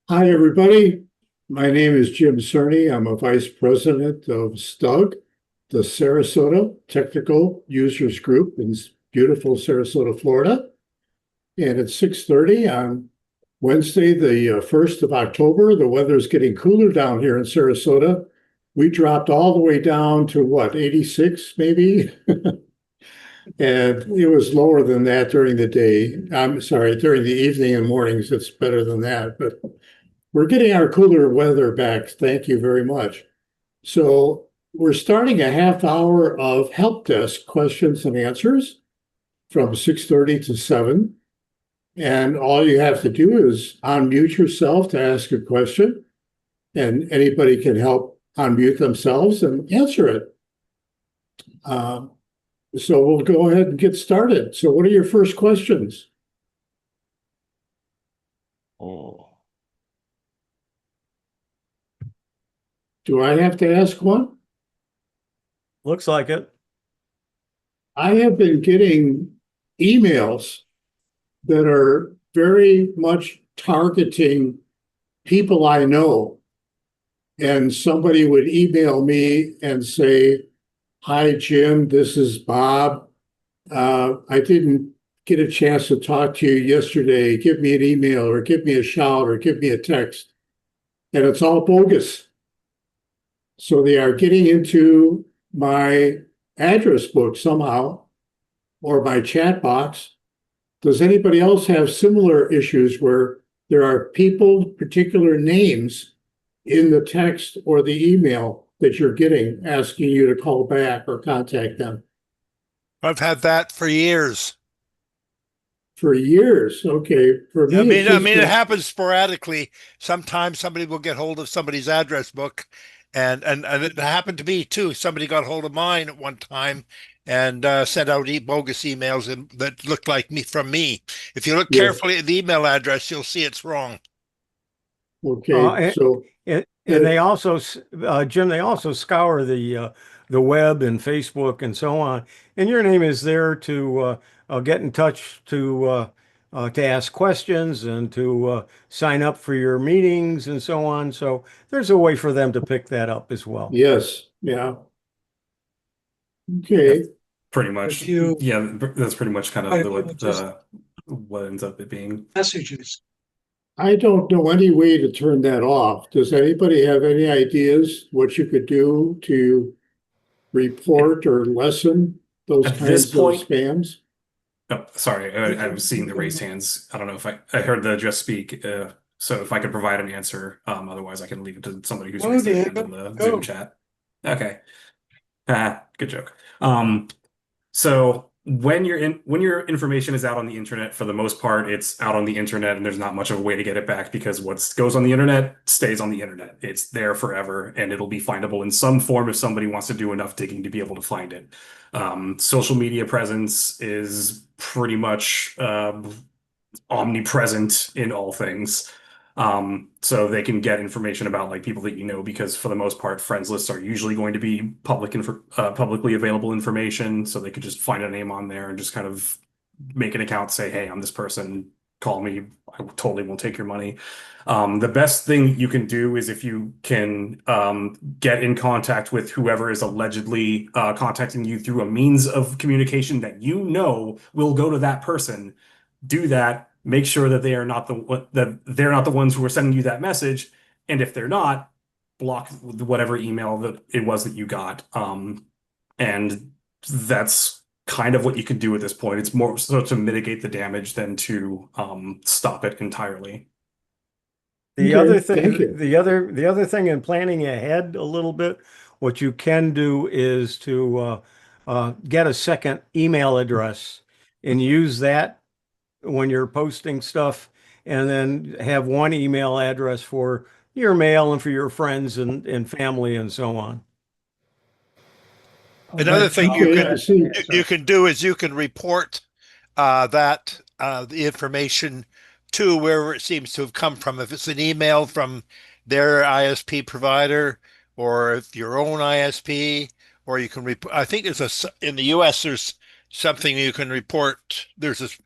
Hi, everybody. My name is Jim Cerny. I'm a vice president of STUG, the Sarasota Technical Users Group in beautiful Sarasota, Florida. And it's 6:30 on Wednesday, the 1st of October. The weather's getting cooler down here in Sarasota. We dropped all the way down to what, 86 maybe? And it was lower than that during the day. I'm sorry, during the evening and mornings, it's better than that. But we're getting our cooler weather back. Thank you very much. So we're starting a half hour of help desk questions and answers from 6:30 to 7. And all you have to do is unmute yourself to ask a question, and anybody can help unmute themselves and answer it. Um, so we'll go ahead and get started. So what are your first questions? Oh, Do I have to ask one? looks like it. I have been getting emails that are very much targeting people I know. And somebody would email me and say, "Hi, Jim, this is Bob. I didn't get a chance to talk to you yesterday. Give me an email or give me a shout or give me a text." And it's all bogus. So they are getting into my address book somehow or my chat box. Does anybody else have similar issues where there are people, particular names in the text or the email that you're getting asking you to call back or contact them? I've had that for years. For years. Okay. For I me, it's mean, I just mean, it happens sporadically. Sometimes somebody will get hold of somebody's address book, and it happened to me too. somebody got hold of mine at one time and sent out bogus emails that looked like me from me. If you look yes. carefully at the email address, you'll see it's wrong. Okay. And, So and they also, Jim, they also scour the web and Facebook and so on. And your name is there to get in touch to ask questions and to sign up for your meetings and so on. So there's a way for them to pick that up as well. yes. Yeah. Yeah, Okay. pretty much. Review Yeah, that's pretty much kind of privileges, what ends up it being. messages. I don't know any way to turn that off. Does anybody have any ideas what you could do to report or lessen those At this kinds of point, spams? oh, sorry, I was seeing the raised hands. I don't know if I heard the just speak. So if I could provide an answer, otherwise I can leave it to somebody who's Oh, raised their yeah, hand in the go. Zoom chat. Okay. Good joke. So when your information is out on the internet, for the most part, it's out on the internet, and there's not much of a way to get it back because what goes on the internet stays on the internet. It's there forever, and it'll be findable in some form if somebody wants to do enough digging to be able to find it. Social media presence is pretty much omnipresent in all things. So they can get information about like people that you know because for the most part, friends lists are usually going to be publicly available information. So they could just find a name on there and just kind of make an account, say, "Hey, I'm this person. Call me. I totally won't take your money." The best thing you can do is if you can get in contact with whoever is allegedly contacting you through a means of communication that you know will go to that person. Do that. Make sure that they're not the ones who are sending you that message, and if they're not, block whatever email that it was that you got. And that's kind of what you can do at this point. It's more so to mitigate the damage than to stop it entirely. The Okay, other thank thing, you. the other thing in planning ahead a little bit, what you can do is to get a second email address and use that when you're posting stuff, and then have one email address for your mail and for your friends and family and so on. I'll Another let thing John Okay, see, you can do is you can report the information to wherever it seems to have come from. If it's an email from their ISP provider or if your own ISP, or you can report. I think in the US there's something you can report. There's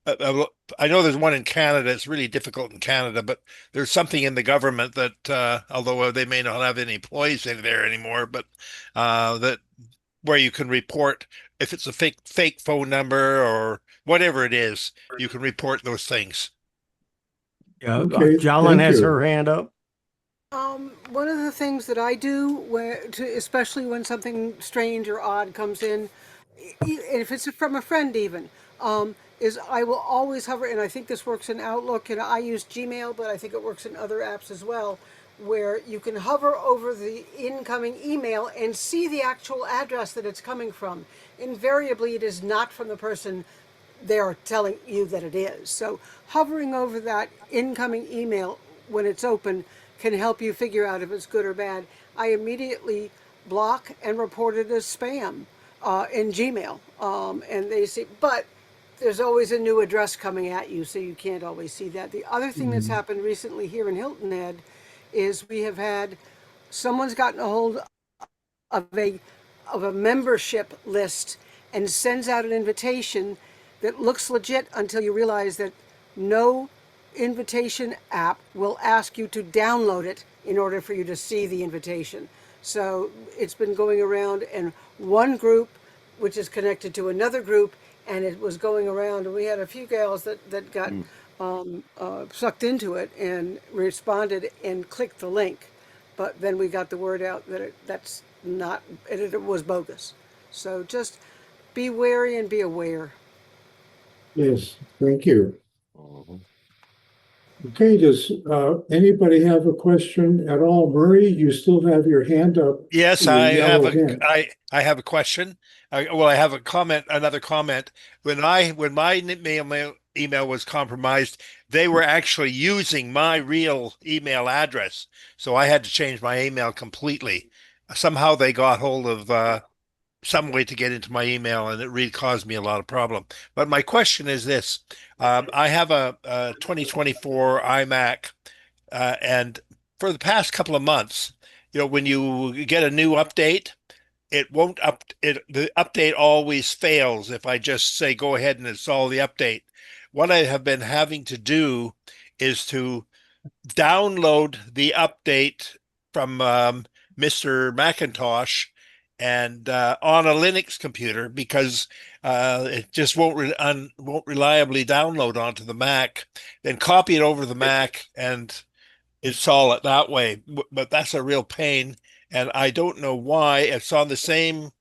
I know there's one in Canada. It's really difficult in Canada, but there's something in the government that, although they may not have any employees in there anymore, but that where you can report if it's a fake phone number or whatever it is, you can report those things. Yeah, Okay, Jalen thank has you. her hand up. One of the things that I do, especially when something strange or odd comes in, if it's from a friend even, is I will always hover, and I think this works in Outlook, and I use Gmail, but I think it works in other apps as well, where you can hover over the incoming email and see the actual address that it's coming from. Invariably, it is not from the person they are telling you that it is. So hovering over that incoming email when it's open can help you figure out if it's good or bad. I immediately block and report it as spam in Gmail. And they say, but there's always a new address coming at you, so you can't always see that. The other thing that's happened recently here in Hilton Head is we have had someone's gotten a hold of a membership list and sends out an invitation that looks legit until you realize that no invitation app will ask you to download it in order for you to see the invitation. So it's been going around, and one group, which is connected to another group, and it was going around, and we had a few gals that got sucked into it and responded and clicked the link. But then we got the word out that that's not, it was bogus. So just be wary and be aware. Yes, thank you. Okay, does anybody have a question at all? Murray, you still have your hand up, Yes, your yellow hand. I have a question. I have a comment, another comment. When my email was compromised, they were actually using my real email address, so I had to change my email completely. Somehow they got hold of some way to get into my email, and it really caused me a lot of problem. But my question is this: I have a 2024 iMac, and for the past couple of months, when you get a new update, it won't up it. The update always fails if I just say go ahead and install the update. What I have been having to do is to download the update from Mr. Macintosh and on a Linux computer because it just won't reliably download onto the Mac. Then copy it over the Mac and install it that way. But that's a real pain, and I don't know why. It's on the same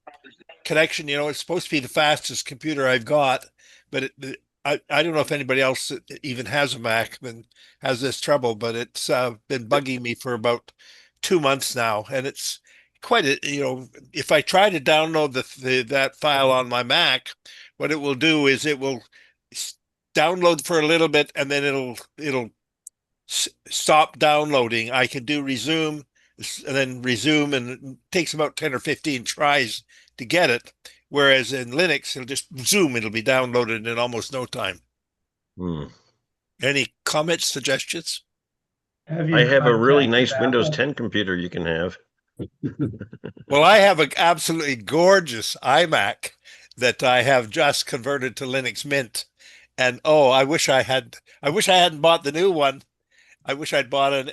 connection. It's supposed to be the fastest computer I've got, but I don't know if anybody else that even has a Mac and has this trouble, but it's been bugging me for about 2 months now, and it's quite if I try to download that file on my Mac, what it will do is it will download for a little bit, and then it'll stop downloading. I can do resume and then resume, and it takes about 10 or 15 tries to get it. Whereas in Linux, it'll be downloaded in almost no time. Any comments, suggestions? I have a really nice Windows 10 computer you can have. Well, I have an absolutely gorgeous iMac that I have just converted to Linux Mint. And I wish I hadn't bought the new one. I wish I'd bought an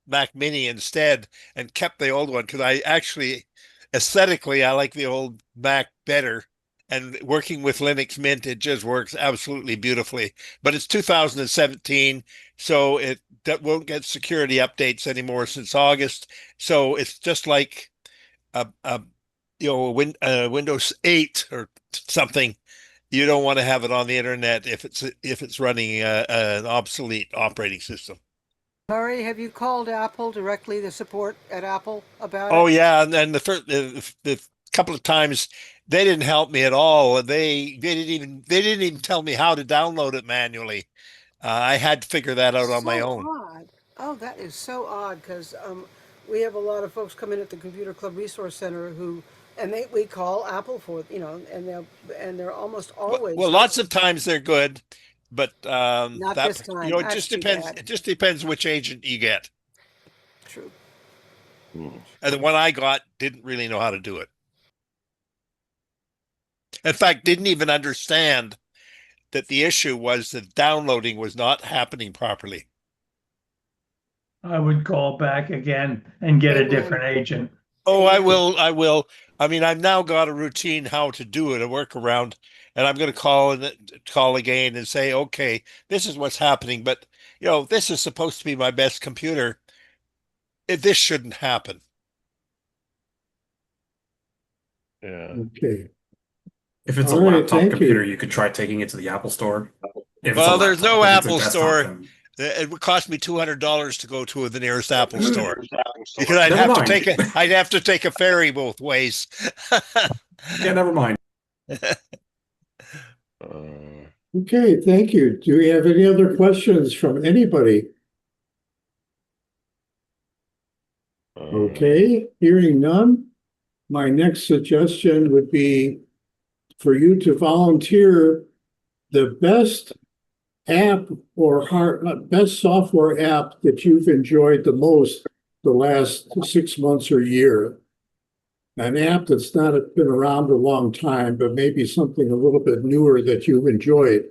Mac Mini instead and kept the old one because I actually aesthetically I like the old Mac better. And working with Linux Mint, it just works absolutely beautifully. But it's 2017, so that won't get security updates anymore since August. So it's just like Windows 8 or something. You don't want to have it on the internet if it's running an obsolete operating system. Murray, have you called Apple directly, the support at Apple, about Oh it? yeah, and then the couple of times they didn't help me at all. They didn't even tell me how to download it manually. I had to figure that out on my So own. odd. Oh, that is so odd because we have a lot of folks come in at the Computer Club Resource Center and we call Apple for and they're almost always Well, lots of times they're good, but not this time. it That's just too depends. bad. It just depends which agent you get. True. And the one I got didn't really know how to do it. In fact, didn't even understand that the issue was that downloading was not happening properly. I would call back again and get a Amen. different agent. Oh, I will. I will. I mean, I've now got a routine how to do it, a workaround, and I'm going to call again and say, okay, this is what's happening, but this is supposed to be my best computer. This shouldn't happen. Yeah. Okay. If it's a All right, laptop thank computer, you. you could try taking it to the Apple Store. If it's a Well, there's laptop. no If it's a Apple desktop, Store. then It would cost me $200 to go to the nearest Apple store because never mind. I'd have to take a ferry both ways. Yeah, never mind. Uh, Okay, thank you. Do we have any other questions from anybody? Okay, hearing none. My next suggestion would be for you to volunteer the best app or best software app that you've enjoyed the most the last 6 months or year. An app that's not been around a long time, but maybe something a little bit newer that you've enjoyed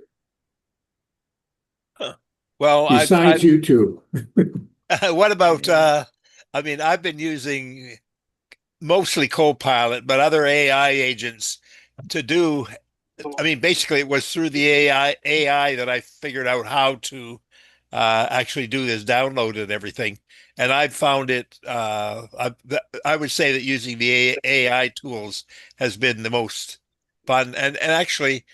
Well, besides YouTube. what about, I mean, I've been using mostly Copilot, but other AI agents to do, I mean, basically it was through the AI that I figured out how to actually do this download and everything. And I've found it, I would say that using the AI tools has been the most fun. And actually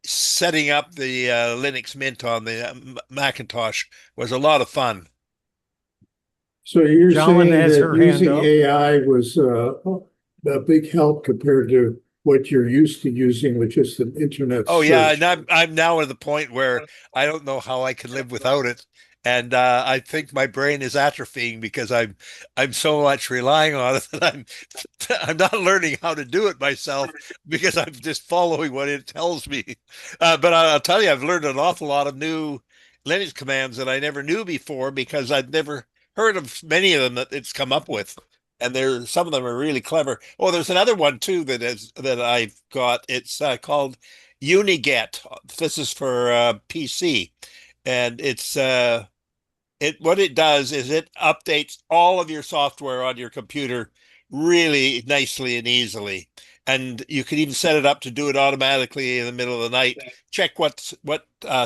setting up the Linux Mint on the Macintosh was a lot of fun. So you're Jolyn saying has that her hand using up. AI was a big help compared to what you're used to using with just an internet Oh yeah, search. and I'm now at the point where I don't know how I can live without it, and I think my brain is atrophying because I'm so much relying on it that I'm not learning how to do it myself because I'm just following what it tells me. But I'll tell you, I've learned an awful lot of new Linux commands that I never knew before because I've never heard of many of them that it's come up with. And some of them are really clever. Oh, there's another one too that I've got. It's called UniGet. This is for PC, and what it does is it updates all of your software on your computer really nicely and easily. And you can even set it up to do it automatically in the middle of the night. Check what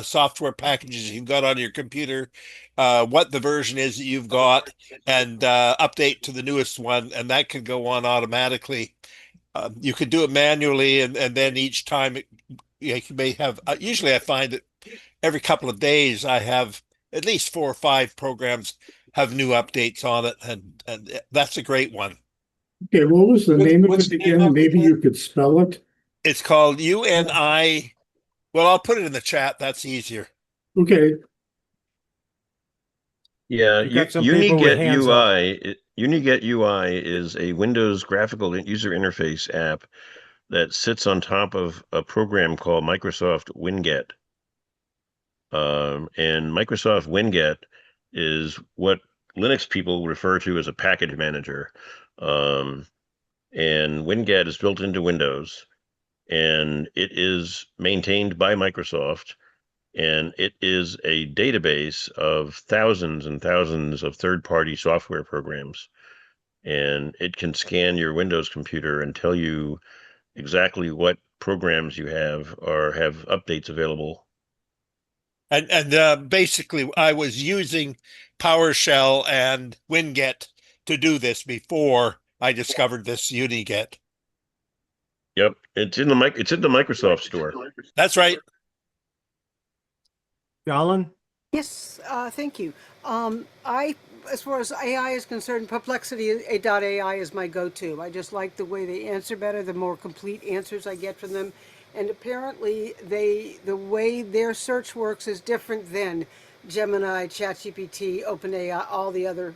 software packages you've got on your computer, what the version is that you've got, and update to the newest one, and that can go on automatically. You could do it manually, and then each time you may have. Usually, I find that every couple of days I have at least 4 or 5 programs have new updates on it, and that's a great one. Okay, what was the name of it again? Maybe you could spell it. It's called UNI. Well, I'll put it in the chat. That's easier. Okay, Yeah, We've got some people with UniGet hands up. UniGet UI is a Windows graphical user interface app that sits on top of a program called Microsoft WinGet. And Microsoft WinGet is what Linux people refer to as a package manager. And WinGet is built into Windows, and it is maintained by Microsoft, and it is a database of thousands and thousands of third-party software programs. And it can scan your Windows computer and tell you exactly what programs you have or have updates available. And basically, I was using PowerShell and WinGet to do this before I discovered this UniGet. Yep, it's in the Microsoft store. That's right. Jolyn? Yes, thank you. As far as AI is concerned, Perplexity AI is my go-to. I just like the way they answer better, the more complete answers I get from them. And apparently, the way their search works is different than Gemini, ChatGPT, OpenAI, all the other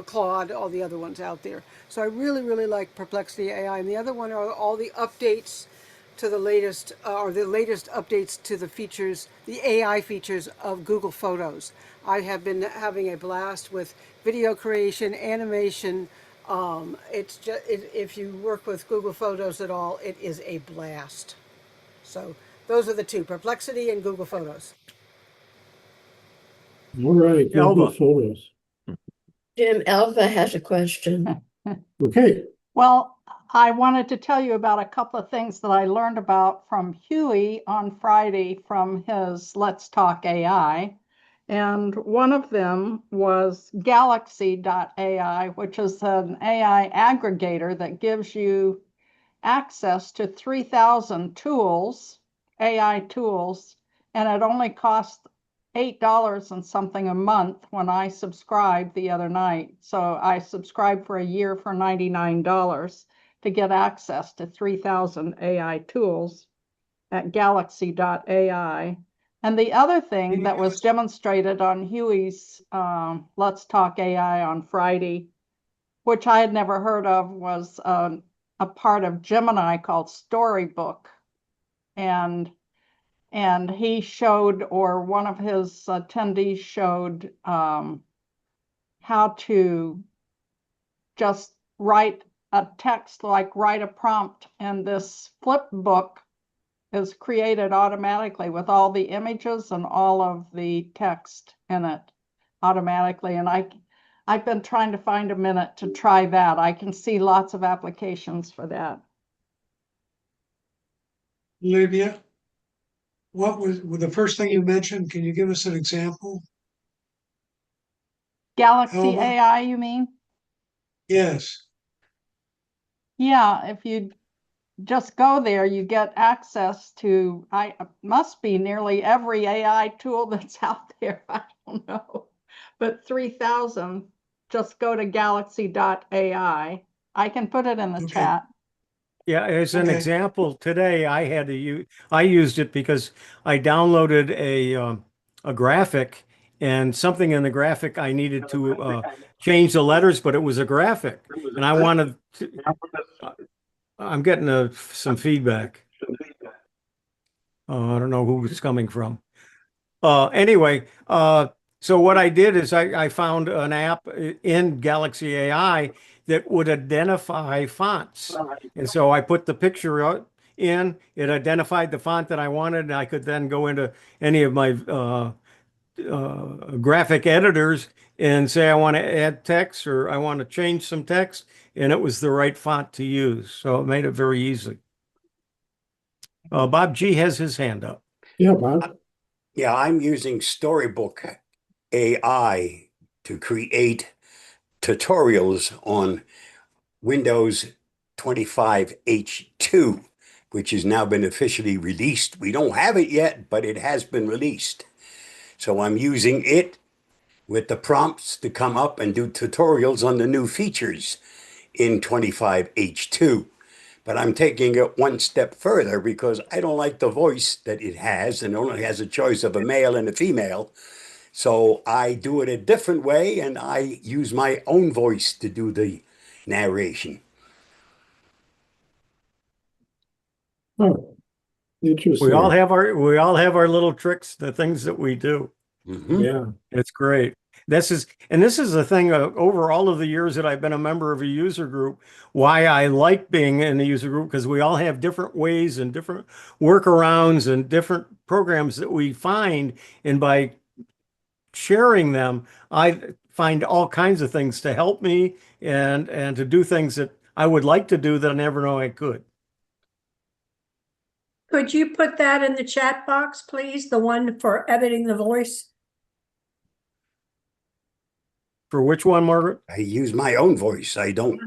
Claude, all the other ones out there. So I really, really like Perplexity AI. And the other one are all the updates to the latest or the latest updates to the features, the AI features of Google Photos. I have been having a blast with video creation, animation. It's just if you work with Google Photos at all, it is a blast. So Those are the two, Perplexity and Google Photos. All right, Google Elva. Photos. Jim, Alva has a question. Okay, Well, I wanted to tell you about a couple of things that I learned about from Huey on Friday from his Let's Talk AI. And one of them was Galaxy.ai, which is an AI aggregator that gives you access to 3,000 tools, AI tools, and it only costs $8 and something a month when I subscribed the other night. So I subscribed for a year for $99 to get access to 3,000 AI tools at Galaxy.ai. And the other thing that was demonstrated on Huey's Let's Talk AI on Friday, which I had never heard of, was a part of Gemini called Storybook. And he showed, or one of his attendees showed, how to just write a text, like write a prompt, and this flipbook is created automatically with all the images and all of the text in it automatically. And I've been trying to find a minute to try that. I can see lots of applications for that. Olivia, what was the first thing you mentioned? Can you give us an example? Galaxy Elva? AI, you mean? Yes. Yeah, if you just go there, you get access to, must be nearly every AI tool that's out there. I don't know, but 3,000, just go to galaxy.ai. I can put it in the Okay. chat. Yeah, as an Okay. example, today I had to use, I used it because I downloaded a graphic, and something in the graphic I needed to change the letters, but it was a graphic, and I wanted to, I'm getting some feedback. I don't know who it's coming from. Anyway, so what I did is I found an app in Galaxy AI that would identify fonts. And so I put the picture in, it identified the font that I wanted, and I could then go into any of my graphic editors and say I want to add text or I want to change some text, and it was the right font to use. So it made it very easy. Bob G has his hand up. yeah, Bob. Yeah, I'm using Storybook AI to create tutorials on Windows 25H2, which has now been officially released. We don't have it yet, but it has been released. So I'm using it with the prompts to come up and do tutorials on the new features in 25H2. But I'm taking it one step further because I don't like the voice that it has, and only has a choice of a male and a female. So I do it a different way, and I use my own voice to do the narration. Oh, interesting. We all have our little tricks, the things that we do. Mhm. Yeah, It's great. This is the thing over all of the years that I've been a member of a user group, why I like being in a user group, because we all have different ways and different workarounds and different programs that we find. And by sharing them, I find all kinds of things to help me and to do things that I would like to do that I never know I could. Could you put that in the chat box, please? The one for editing the voice? For which one, Margaret? I use my own voice. I don't.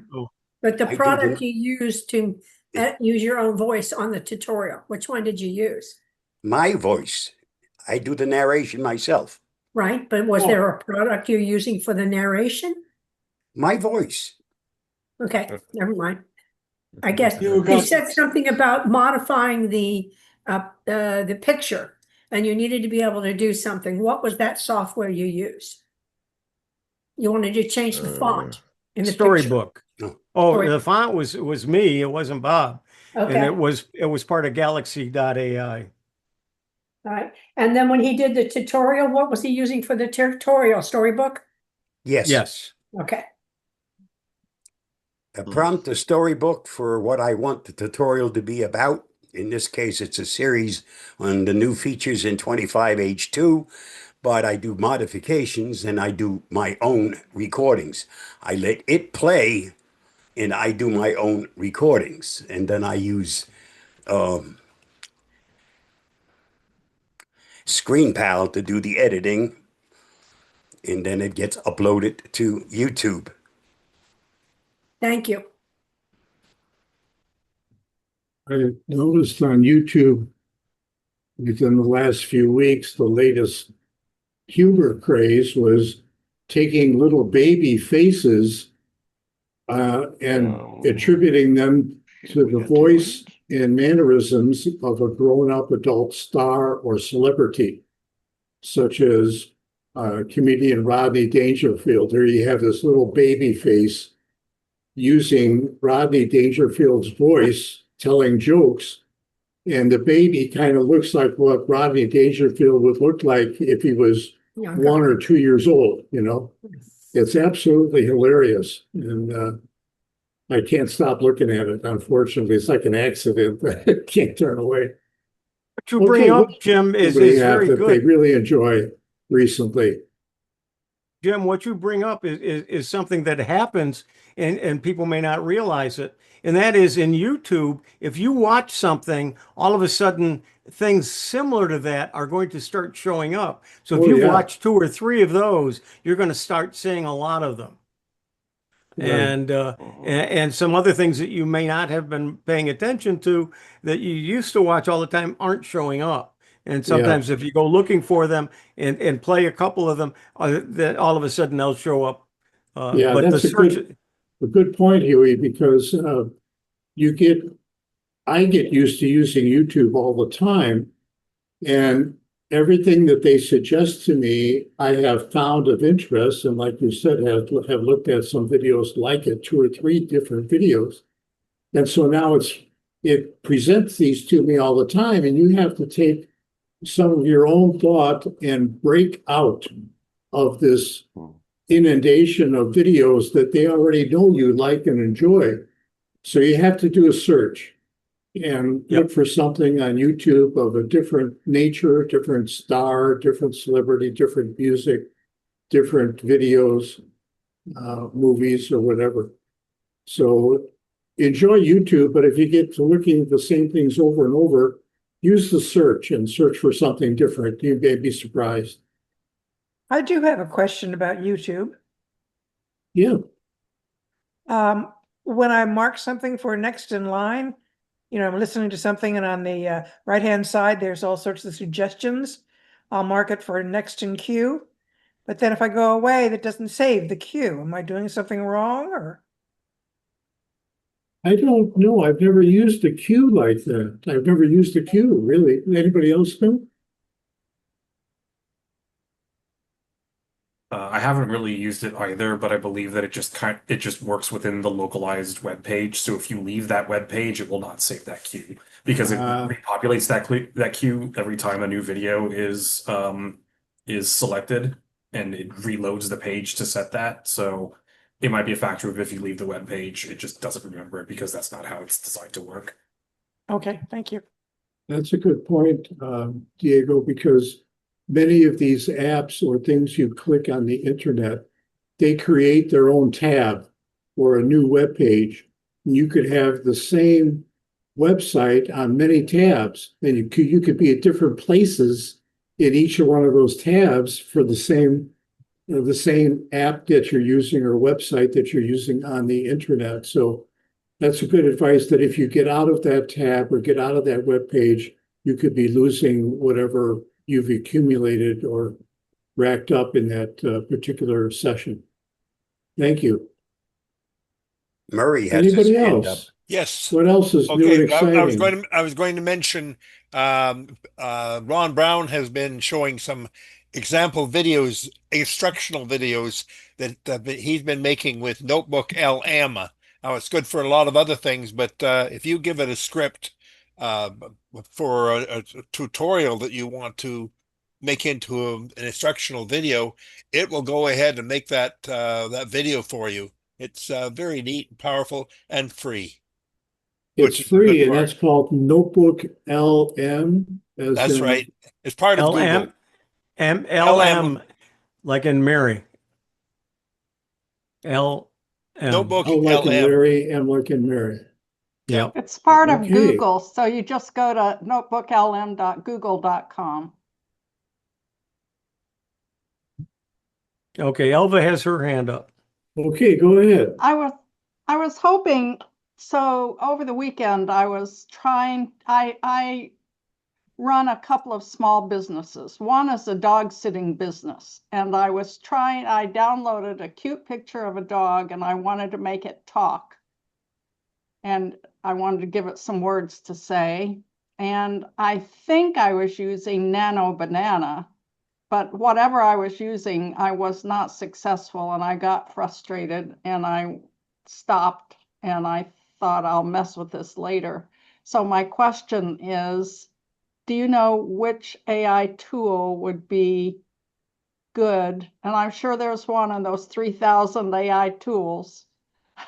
But the I do product the- you used to use your own voice on the tutorial, which one did you use? My voice. I do the narration myself. Right, but was there a product you're using for the narration? My voice. Okay, never mind. I guess You you said something about modifying the picture, and you needed to be able to do something. What was that software you used? You wanted to change the font in the picture. Storybook. No. Oh, Story- the font was me. It wasn't Bob. And Okay, it was part of Galaxy.ai. all right. And then when he did the tutorial, what was he using for the tutorial? Storybook? Yes. Yes. Okay. A prompt, a storybook for what I want the tutorial to be about. In this case, it's a series on the new features in 25H2, but I do modifications and I do my own recordings. I let it play and I do my own recordings. And then I use ScreenPal to do the editing, and then it gets uploaded to YouTube. Thank you. I noticed on YouTube within the last few weeks, the latest humor craze was taking little baby faces and attributing them to the voice and mannerisms of a grown-up adult star or celebrity, such as comedian Rodney Dangerfield. There you have this little baby face using Rodney Dangerfield's voice telling jokes, and the baby kind of looks like what Rodney Dangerfield would look like if he was 1 or 2 years old, you know. It's absolutely hilarious, and I can't stop looking at it, unfortunately. It's like an accident that I can't turn away. What you bring up, Jim, is very that they good. really enjoy recently. Jim, what you bring up is something that happens and people may not realize it. And that is in YouTube, if you watch something, all of a sudden things similar to that are going to start showing up. So if you watch 2 or 3 of those, you're going to start seeing a lot of them. Right. And some other things that you may not have been paying attention to that you used to watch all the time aren't showing up. And sometimes if you go looking for them and play a couple of them, that all of a sudden they'll show up. But that's a good point, Huey, because I get used to using YouTube all the time, and everything that they suggest to me, I have found of interest, and like you said, have looked at some videos like it, 2 or 3 different videos. And so now it presents these to me all the time, and you have to take some of your own thought and break out of this inundation of videos that they already know you like and enjoy. So you have to do a search and look for something on YouTube of a different nature, different star, different celebrity, different music, different videos, movies, or whatever. So enjoy YouTube, but if you get to looking at the same things over and over, use the search and search for something different. You may be surprised. I do have a question about YouTube. Yeah. When I mark something for next in line, I'm listening to something and on the right-hand side, there's all sorts of suggestions. I'll mark it for next in queue. But then if I go away, that doesn't save the queue. Am I doing something wrong or? I don't know. I've never used a queue like that. I've never used a queue, really. Anybody else know? I haven't really used it either, but I believe that it just works within the localized web page. So if you leave that web page, it will not save that queue because it repopulates that queue every time a new video is selected, and it reloads the page to set that. So it might be a factor of if you leave the web page, it just doesn't remember it because that's not how it's designed to work. Okay, thank you. That's a good point, Diego, because many of these apps or things you click on the internet, they create their own tab or a new web page. You could have the same website on many tabs, and you could be at different places in each of one of those tabs for the same app that you're using or website that you're using on the internet. So that's a good advice, that if you get out of that tab or get out of that web page, you could be losing whatever you've accumulated or racked up in that particular session. Thank you. Murray has Anybody his hand else? up. Yes. What else is new and exciting? I was going to mention Ron Brown has been showing some example videos, instructional videos that he's been making with Notebook LM. Now it's good for a lot of other things, but if you give it a script for a tutorial that you want to make into an instructional video, it will go ahead and make that video for you. It's very neat and powerful and free. It's which is a good free, and part. that's called Notebook LM. As That's in, right. It's part of Google. LM, like in Mary. LM. Notebook L like in LM. Larry, M like in Mary. Yep. It's part of Okay. Google, so you just go to notebooklm.google.com. Okay, Elva has her hand up. Okay, go ahead. I was hoping, so over the weekend I was trying, I run a couple of small businesses. One is a dog sitting business, and I downloaded a cute picture of a dog and I wanted to make it talk. And I wanted to give it some words to say. And I think I was using Nano Banana, but whatever I was using, I was not successful, and I got frustrated and I stopped and I thought I'll mess with this later. So my question is, do you know which AI tool would be good? And I'm sure there's one in those 3,000 AI tools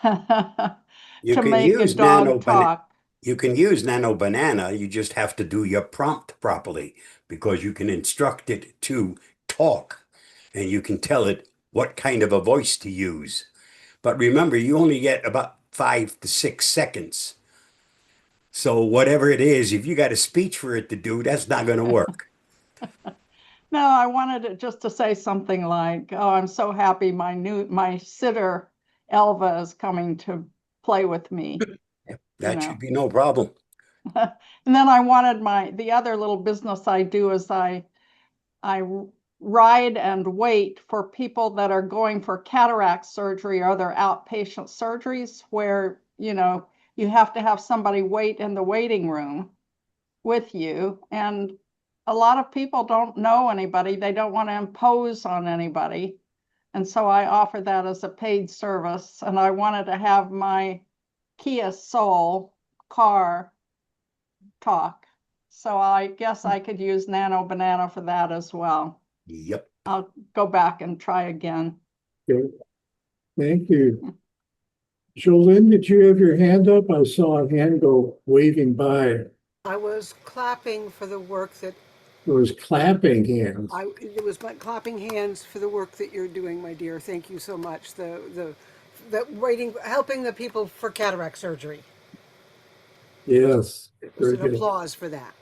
You to can make a use Nano dog talk. You can use Nano Banana. You just have to do your prompt properly because you can instruct it to talk and you can tell it what kind of a voice to use. But remember, you only get about 5 to 6 seconds. So whatever it is, if you got a speech for it to do, that's not going to work. No, I wanted it just to say something like, "Oh, I'm so happy my sitter Elva is coming to play with me." That should be no problem. And then I wanted the other little business I do is I ride and wait for people that are going for cataract surgery or their outpatient surgeries where, you have to have somebody wait in the waiting room with you. And a lot of people don't know anybody. They don't want to impose on anybody. And so I offer that as a paid service. And I wanted to have my Kia Soul car talk. So I guess I could use Nano Banana for that as well. Yep. I'll go back and try again. Okay. Thank you. Jolene, did you have your hand up? I saw a hand go waving by. I was clapping for the work that It was clapping hands. it was my clapping hands for the work that you're doing, my dear. Thank you so much. The helping the people for cataract surgery. Yes. It was Very an good. applause for that.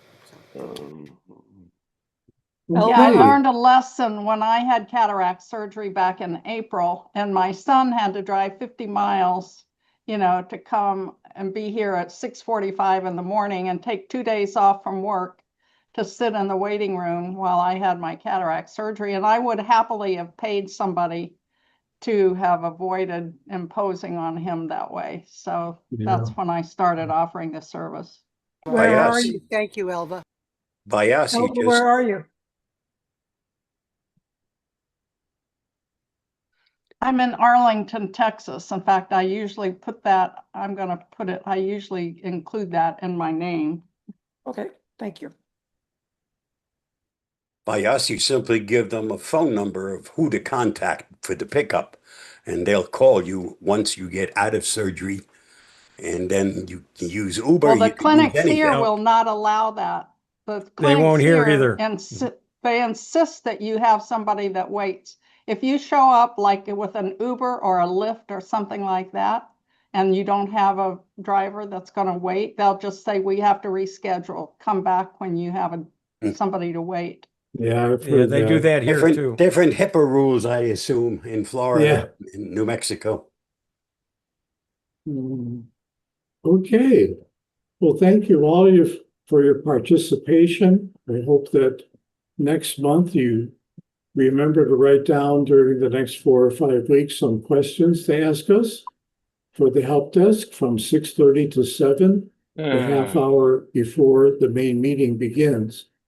Yeah, I Okay. learned a lesson when I had cataract surgery back in April, and my son had to drive 50 miles, to come and be here at 6:45 in the morning and take 2 days off from work to sit in the waiting room while I had my cataract surgery. And I would happily have paid somebody to have avoided imposing on him that way. So that's when I started offering the service. Where are you? Thank you, Elva. By us, you Elva, just where are you? I'm in Arlington, Texas. In fact, I usually I usually include that in my name. Okay, thank you. By us, you simply give them a phone number of who to contact for the pickup, and they'll call you once you get out of surgery. And then you can use Uber. Well, the you can use clinics here anything. will not allow that. The They won't clinics hear here either. they insist that you have somebody that waits. If you show up like with an Uber or a Lyft or something like that, and you don't have a driver that's going to wait, they'll just say, we have to reschedule. Come back when you have somebody to wait. Yeah, I've Yeah, heard they do that here too. Different HIPAA rules, I assume, in Florida, in New Mexico. Okay. Well, thank you all for your participation. I hope that next month you remember to write down during the next 4 or 5 weeks some questions to ask us for the help desk from 6:30 to 7, the half hour before the main meeting begins.